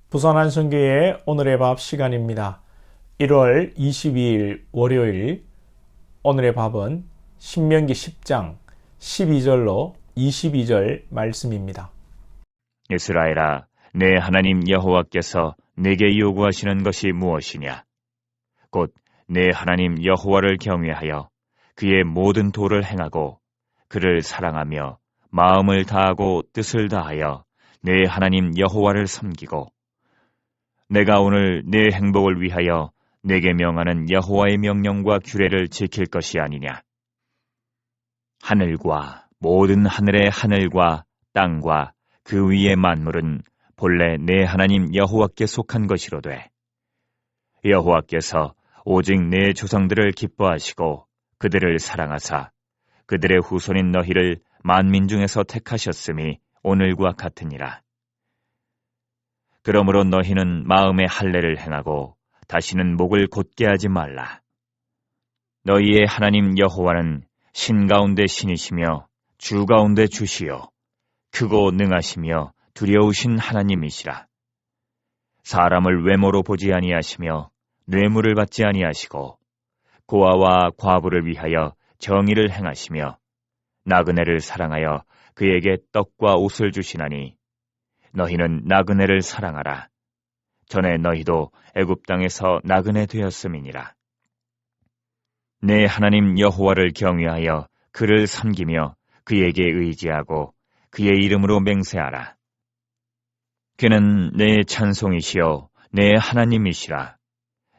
부산 한성교회 오늘의 밥 시간입니다. 1월 22일 월요일 오늘의 밥은 신명기 10장 12절로 22절 말씀입니다. 이스라엘아, 내 하나님 여호와께서 내게 요구하시는 것이 무엇이냐? 곧 내 하나님 여호와를 경외하여 그의 모든 도를 행하고 그를 사랑하며 마음을 다하고 뜻을 다하여 내 하나님 여호와를 섬기고 내가 오늘 내 행복을 위하여 내게 명하는 여호와의 명령과 규례를 지킬 것이 아니냐? 하늘과 모든 하늘의 하늘과 땅과 그 위의 만물은 본래 내 하나님 여호와께 속한 것이로되 여호와께서 오직 내 조상들을 기뻐하시고 그들을 사랑하사 그들의 후손인 너희를 만민 중에서 택하셨음이 오늘과 같으니라. 그러므로 너희는 마음의 할례를 행하고 다시는 목을 곧게 하지 말라. 너희의 하나님 여호와는 신 가운데 신이시며 주 가운데 주시요 크고 능하시며 두려우신 하나님이시라. 사람을 외모로 보지 아니하시며 뇌물을 받지 아니하시고 고아와 과부를 위하여 정의를 행하시며 나그네를 사랑하여 그에게 떡과 옷을 주시나니 너희는 나그네를 사랑하라. 전에 너희도 애굽 땅에서 나그네 되었음이니라. 내 하나님 여호와를 경외하여 그를 섬기며 그에게 의지하고 그의 이름으로 맹세하라. 그는 내 찬송이시요 내 하나님이시라.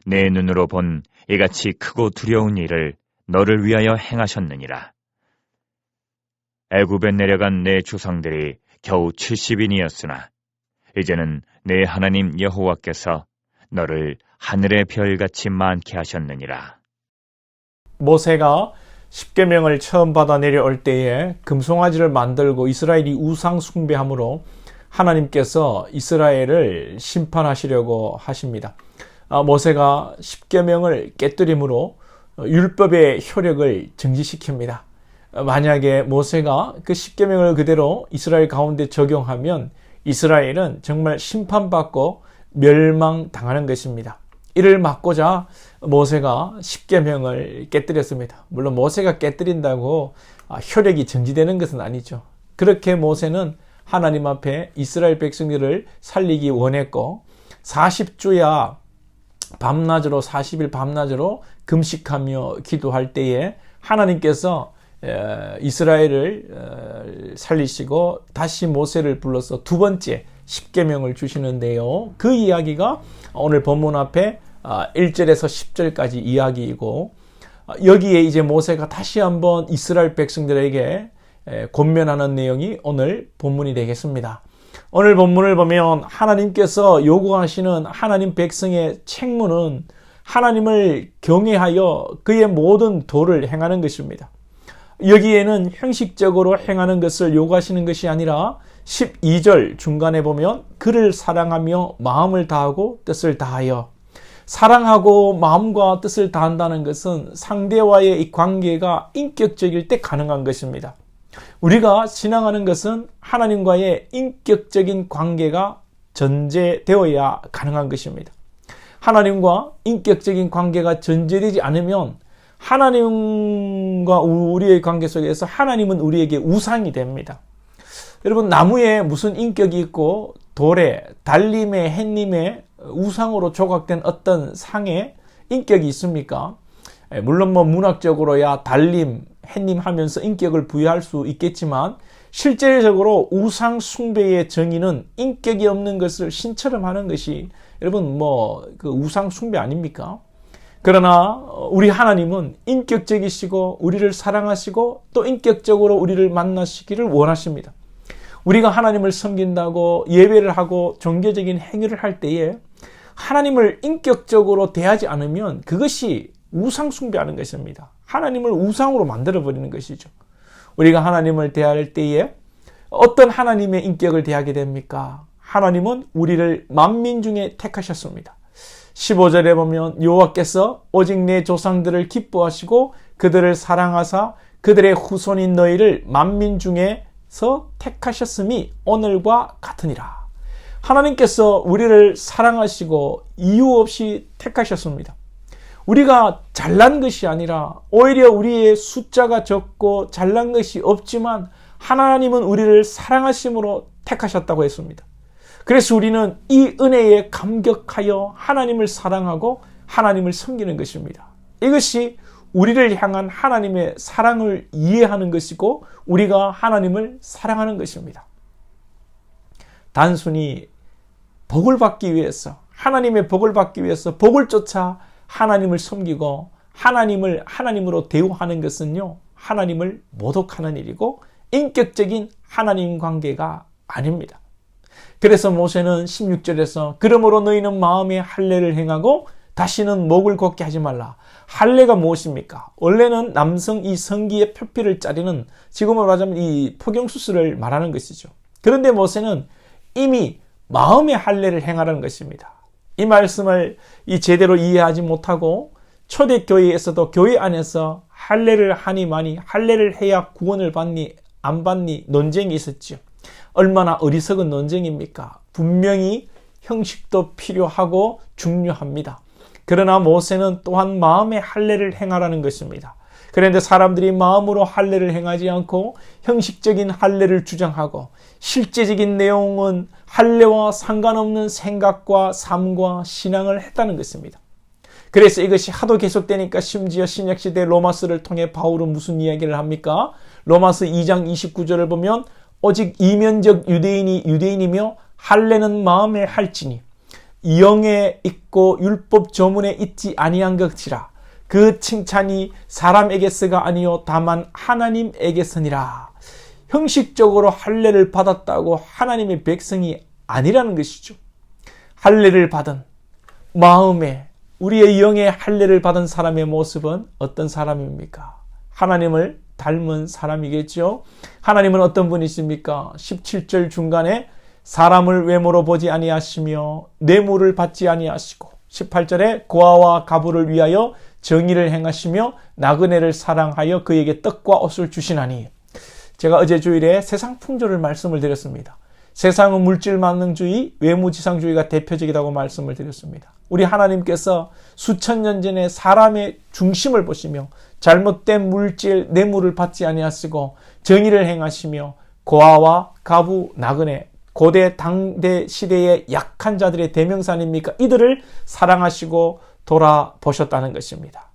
내 눈으로 본 이같이 크고 두려운 일을 너를 위하여 행하셨느니라. 애굽에 내려간 내 조상들이 겨우 70인이었으나 이제는 내 하나님 여호와께서 너를 하늘의 별같이 많게 하셨느니라. 모세가 십계명을 처음 받아 내려올 때에 금송아지를 만들고 이스라엘이 우상 숭배함으로 하나님께서 이스라엘을 심판하시려고 하십니다. 모세가 십계명을 깨뜨림으로 율법의 효력을 정지시킵니다. 만약에 모세가 그 십계명을 그대로 이스라엘 가운데 적용하면 이스라엘은 정말 심판받고 멸망당하는 것입니다. 이를 막고자 모세가 십계명을 깨뜨렸습니다. 물론 모세가 깨뜨린다고 효력이 정지되는 것은 아니죠. 그렇게 모세는 하나님 앞에 이스라엘 백성들을 살리기 원했고 40주야 밤낮으로 40일 밤낮으로 금식하며 기도할 때에 하나님께서 이스라엘을 살리시고 다시 모세를 불러서 두 번째 십계명을 주시는데요. 그 이야기가 오늘 본문 앞에 1절에서 10절까지 이야기이고 여기에 이제 모세가 다시 한번 이스라엘 백성들에게 권면하는 내용이 오늘 본문이 되겠습니다. 오늘 본문을 보면 하나님께서 요구하시는 하나님 백성의 책무는 하나님을 경외하여 그의 모든 도를 행하는 것입니다. 여기에는 형식적으로 행하는 것을 요구하시는 것이 아니라 12절 중간에 보면 그를 사랑하며 마음을 다하고 뜻을 다하여 사랑하고 마음과 뜻을 다한다는 것은 상대와의 이 관계가 인격적일 때 가능한 것입니다. 우리가 신앙하는 것은 하나님과의 인격적인 관계가 전제되어야 가능한 것입니다. 하나님과 인격적인 관계가 전제되지 않으면 하나님과 우리의 관계 속에서 하나님은 우리에게 우상이 됩니다. 여러분, 나무에 무슨 인격이 있고 돌에, 달림에, 햇님에 우상으로 조각된 어떤 상에 인격이 있습니까? 물론 문학적으로야 달림, 햇님 하면서 인격을 부여할 수 있겠지만 실제적으로 우상 숭배의 정의는 인격이 없는 것을 신처럼 하는 것이 여러분 그 우상 숭배 아닙니까? 그러나 우리 하나님은 인격적이시고 우리를 사랑하시고 또 인격적으로 우리를 만나시기를 원하십니다. 우리가 하나님을 섬긴다고 예배를 하고 종교적인 행위를 할 때에 하나님을 인격적으로 대하지 않으면 그것이 우상 숭배하는 것입니다. 하나님을 우상으로 만들어버리는 것이죠. 우리가 하나님을 대할 때에 어떤 하나님의 인격을 대하게 됩니까? 하나님은 우리를 만민 중에 택하셨습니다. 15절에 보면 여호와께서 오직 내 조상들을 기뻐하시고 그들을 사랑하사 그들의 후손인 너희를 만민 중에서 택하셨음이 오늘과 같으니라. 하나님께서 우리를 사랑하시고 이유 없이 택하셨습니다. 우리가 잘난 것이 아니라 오히려 우리의 숫자가 적고 잘난 것이 없지만 하나님은 우리를 사랑하심으로 택하셨다고 했습니다. 그래서 우리는 이 은혜에 감격하여 하나님을 사랑하고 하나님을 섬기는 것입니다. 이것이 우리를 향한 하나님의 사랑을 이해하는 것이고 우리가 하나님을 사랑하는 것입니다. 단순히 복을 받기 위해서, 하나님의 복을 받기 위해서 복을 쫓아 하나님을 섬기고 하나님을 하나님으로 대우하는 것은요, 하나님을 모독하는 일이고 인격적인 하나님 관계가 아닙니다. 그래서 모세는 16절에서 그러므로 너희는 마음에 할례를 행하고 다시는 목을 걷게 하지 말라. 할례가 무엇입니까? 원래는 남성 이 성기의 표피를 자르는, 지금으로 말하자면 이 포경수술을 말하는 것이죠. 그런데 모세는 이미 마음의 할례를 행하라는 것입니다. 이 말씀을 제대로 이해하지 못하고 초대교회에서도 교회 안에서 할례를 하니 마니, 할례를 해야 구원을 받니 안 받니 논쟁이 있었죠. 얼마나 어리석은 논쟁입니까? 분명히 형식도 필요하고 중요합니다. 그러나 모세는 또한 마음의 할례를 행하라는 것입니다. 그런데 사람들이 마음으로 할례를 행하지 않고 형식적인 할례를 주장하고 실제적인 내용은 할례와 상관없는 생각과 삶과 신앙을 했다는 것입니다. 그래서 이것이 하도 계속되니까 심지어 신약시대 로마서를 통해 바울은 무슨 이야기를 합니까? 로마서 2장 29절을 보면 오직 이면적 유대인이 유대인이며 할례는 마음에 할지니 영에 있고 율법 조문에 있지 아니한 것이라. 그 칭찬이 사람에게서가 아니요 다만 하나님에게서니라. 형식적으로 할례를 받았다고 하나님의 백성이 아니라는 것이죠. 할례를 받은 마음에, 우리의 영의 할례를 받은 사람의 모습은 어떤 사람입니까? 하나님을 닮은 사람이겠죠. 하나님은 어떤 분이십니까? 17절 중간에 사람을 외모로 보지 아니하시며 뇌물을 받지 아니하시고 18절에 고아와 가부를 위하여 정의를 행하시며 나그네를 사랑하여 그에게 떡과 옷을 주시나니. 제가 어제 주일에 세상 풍조를 말씀을 드렸습니다. 세상은 물질 만능주의, 외모지상주의가 대표적이라고 말씀을 드렸습니다. 우리 하나님께서 수천 년 전에 사람의 중심을 보시며 잘못된 물질, 뇌물을 받지 아니하시고 정의를 행하시며 고아와 가부, 나그네, 고대 당대 시대의 약한 자들의 대명사 아닙니까? 이들을 사랑하시고 돌아보셨다는 것입니다.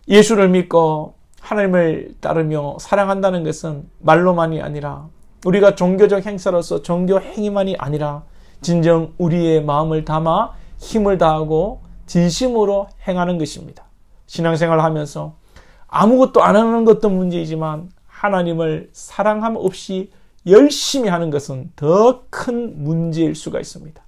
예수를 믿고 하나님을 따르며 사랑한다는 것은 말로만이 아니라 우리가 종교적 행사로서 종교 행위만이 아니라 진정 우리의 마음을 담아 힘을 다하고 진심으로 행하는 것입니다. 신앙생활을 하면서 아무것도 안 하는 것도 문제이지만 하나님을 사랑함 없이 열심히 하는 것은 더 큰 문제일 수가 있습니다.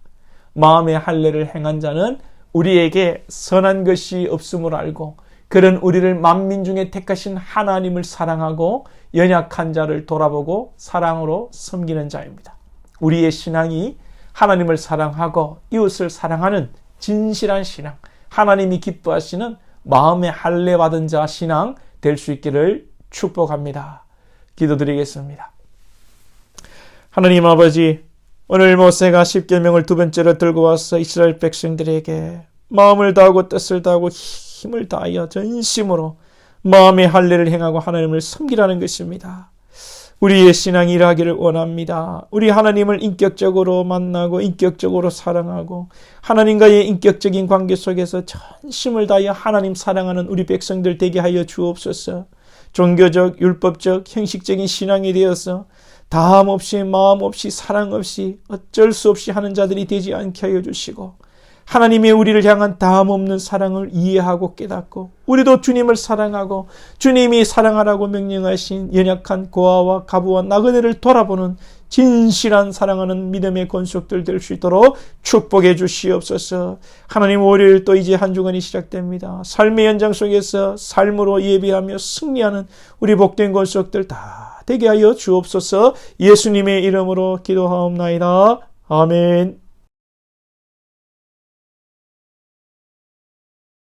마음의 할례를 행한 자는 우리에게 선한 것이 없음을 알고 그런 우리를 만민 중에 택하신 하나님을 사랑하고 연약한 자를 돌아보고 사랑으로 섬기는 자입니다. 우리의 신앙이 하나님을 사랑하고 이웃을 사랑하는 진실한 신앙, 하나님이 기뻐하시는 마음의 할례 받은 자 신앙 될 수 있기를 축복합니다. 기도드리겠습니다. 하나님 아버지, 오늘 모세가 십계명을 두 번째로 들고 와서 이스라엘 백성들에게 마음을 다하고 뜻을 다하고 힘을 다하여 전심으로 마음의 할례를 행하고 하나님을 섬기라는 것입니다. 우리의 신앙이 일하기를 원합니다. 우리 하나님을 인격적으로 만나고 인격적으로 사랑하고 하나님과의 인격적인 관계 속에서 전심을 다하여 하나님 사랑하는 우리 백성들 되게 하여 주옵소서. 종교적, 율법적, 형식적인 신앙이 되어서 다함 없이 마음 없이 사랑 없이 어쩔 수 없이 하는 자들이 되지 않게 하여 주시고 하나님의 우리를 향한 다함 없는 사랑을 이해하고 깨닫고 우리도 주님을 사랑하고 주님이 사랑하라고 명령하신 연약한 고아와 가부와 나그네를 돌아보는 진실한 사랑하는 믿음의 권속들 될 수 있도록 축복해 주시옵소서. 하나님, 월요일 또 이제 한 주간이 시작됩니다. 삶의 현장 속에서 삶으로 예비하며 승리하는 우리 복된 권속들 다 되게 하여 주옵소서. 예수님의 이름으로 기도하옵나이다. 아멘.